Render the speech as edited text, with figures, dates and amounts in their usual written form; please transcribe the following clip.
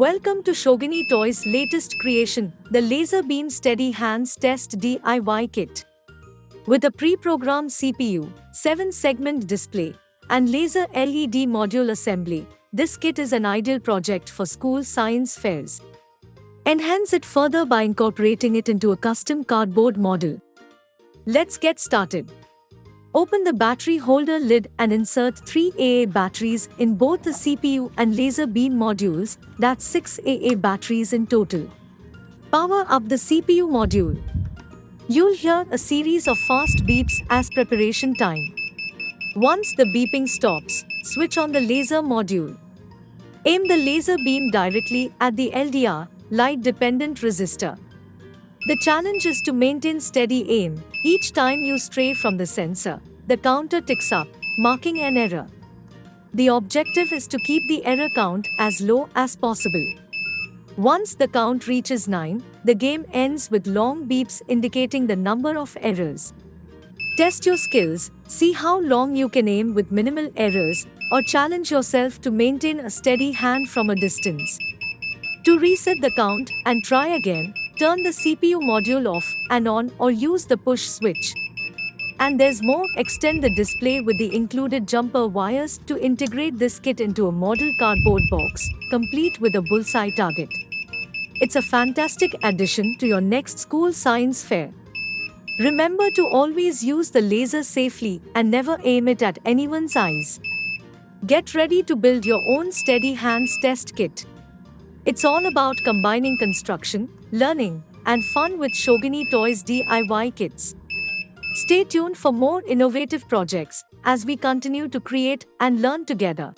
Welcome to Schogini Toys' latest creation, the Laser Beam Steady Hands Test DIY Kit. With a pre-programmed CPU, 7-segment display, and laser LED module assembly, this kit is an ideal project for school science fairs. Enhance it further by incorporating it into a custom cardboard model. Let's get started. Open the battery holder lid and insert 3 AA batteries in both the CPU and laser beam modules, that's 6 AA batteries in total. Power up the CPU module. You'll hear a series of fast beeps as preparation time. Once the beeping stops, switch on the laser module. Aim the laser beam directly at the LDR, light dependent resistor. The challenge is to maintain steady aim. Each time you stray from the sensor, the counter ticks up, marking an error. The objective is to keep the error count as low as possible. Once the count reaches 9, the game ends with long beeps indicating the number of errors. Test your skills, see how long you can aim with minimal errors, or challenge yourself to maintain a steady hand from a distance. To reset the count and try again, turn the CPU module off and on or use the push switch. And there's more, extend the display with the included jumper wires to integrate this kit into a model cardboard box, complete with a bullseye target. It's a fantastic addition to your next school science fair. Remember to always use the laser safely and never aim it at anyone's eyes. Get ready to build your own steady hands test kit. It's all about combining construction, learning, and fun with Schogini Toys DIY kits. Stay tuned for more innovative projects as we continue to create and learn together.